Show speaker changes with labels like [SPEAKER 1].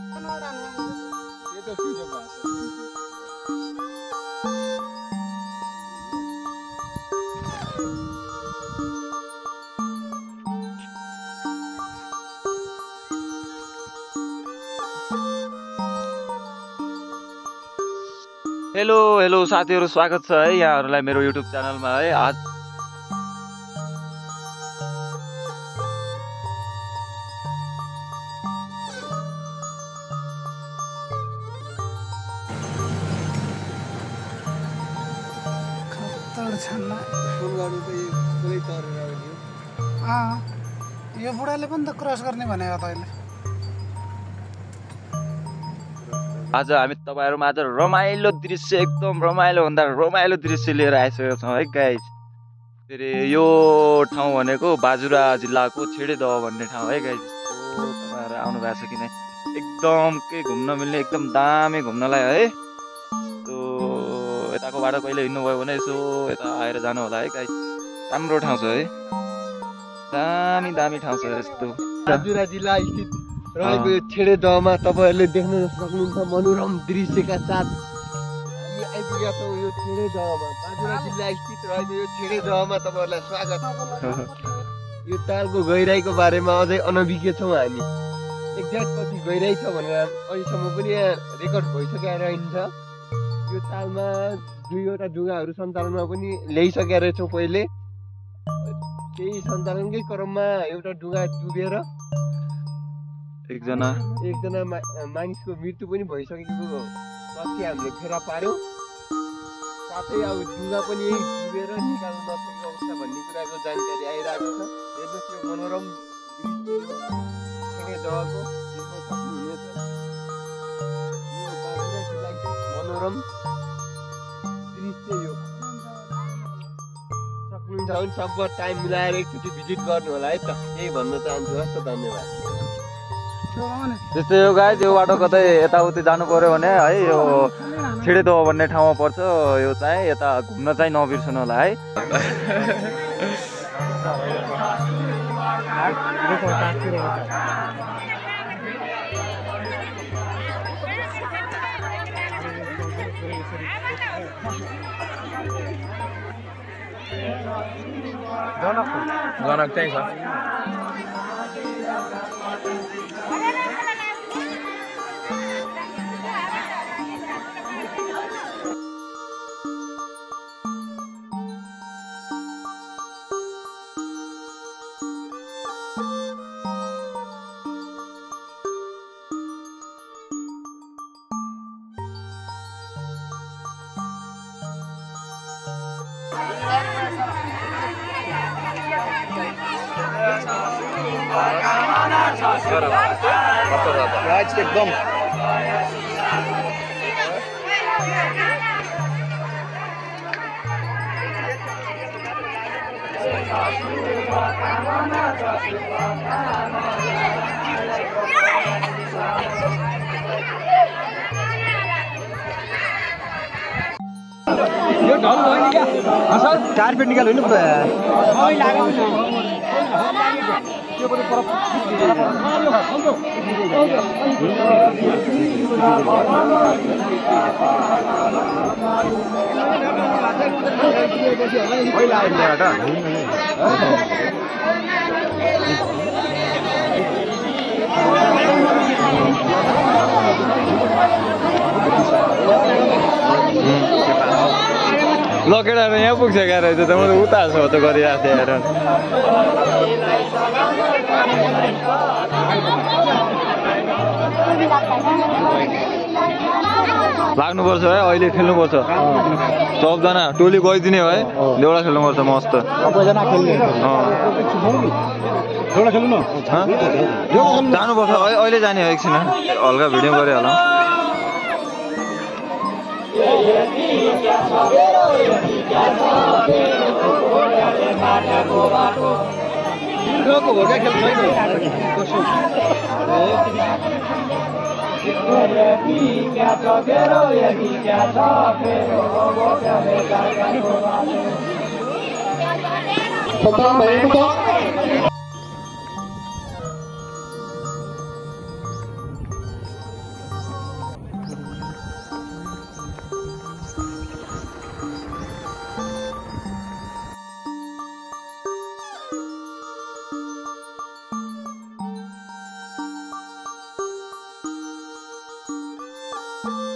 [SPEAKER 1] Hello hello साथीहरु, स्वागत छ है यहाँहरुलाई मेरो युट्युब च्यानलमा है। आज
[SPEAKER 2] यो बुढाले पनि त क्रस गर्ने भनेको त अहिले।
[SPEAKER 1] आज हामी तपाईहरुमा आज रमाइलो दृश्य, एकदम रमाइलो भन्दा रमाइलो दृश्य लिएर आइसकेका छौं है गाइज। फेरि यो ठाउँ भनेको बाजुरा जिल्लाको छेडेदह भन्ने ठाउँ है गाइज। तपाईहरु आउनु भएको छ कि नै? एकदम के घुम्न मिल्ने, एकदम दामी घुम्नलाई है। तो यताको बाटो कहिले हिँड्नु भयो भने यसो यता आएर जानु होला है गाइज। राम्रो ठाउँ छ है, दामी दामी ठाउँ छ यस्तो।
[SPEAKER 3] बाजुरा जिल्ला स्थित रहेको यो छेडेदहमा तपाईहरुले देख्न सक्नुहुन्छ मनोरम दृश्यका साथ हामी आइपुगेका छौं यो छेडेदहमा। बाजुरा जिल्ला स्थित रहेको यो छेडेदहमा तपाईहरुलाई स्वागत। यो तालको गहिराईको बारेमा अझै अनभिज्ञ छौं हामी। एक्ज्याक्ट कति गहिराई छ भनेर अहिलेसम्म पनि यहाँ रेकर्ड भइसकेको रहन्छ। यो तालमा 2वटा ढुङ्गाहरू सञ्चालनमा पनि ल्याइसकेका रहेछौँ पहिले। त्यही सञ्चालनकै क्रममा एउटा ढुङ्गा डुबेर
[SPEAKER 1] एकजना
[SPEAKER 3] मानिसको मृत्यु पनि भइसकेको तथ्य हामीले फेला पार्यौं। साथै अब ढुङ्गा पनि यही डुबेर निकाल्न नसकेको अवस्था भन्ने कुराको जानकारी आइरहेको छ। हेर्नुहोस् यो मनोरम छेडेदहको देख्न सक्नुहुनेछ। यो बाजुरा जिल्लाको मनोरम दृश्य यो सक्नुहुन्छ भने सब टाइम मिलाएर एकचोटि भिजिट गर्नु होला है त। यही भन्न चाहन्छु। हस् त, धन्यवाद।
[SPEAKER 1] त्यस्तै हो गाइज, यो बाटो कतै यताउति जानु पर्यो भने है यो छेडेदह भन्ने ठाउँमा पर्छ। यो चाहिँ यता घुम्न चाहिँ नबिर्सनु होला है।
[SPEAKER 4] जनक चाहिँ छ।
[SPEAKER 3] एकदम यो ढल भयो नि क्या? असल कार्पेट निकाल्नु नि
[SPEAKER 1] ल केटाहरू यहाँ पुग्छ क्या रहेछ त। म त उता छ त गरिरहेको थिएँ हेर। लाग्नुपर्छ है, अहिले खेल्नुपर्छ। सबजना टोली गइदिने है, देउडा खेल्नुपर्छ मस्त। जानुपर्छ अहिले जाने हो। एकछिन हल्का भिडियो गरिहालौँ।
[SPEAKER 3] छ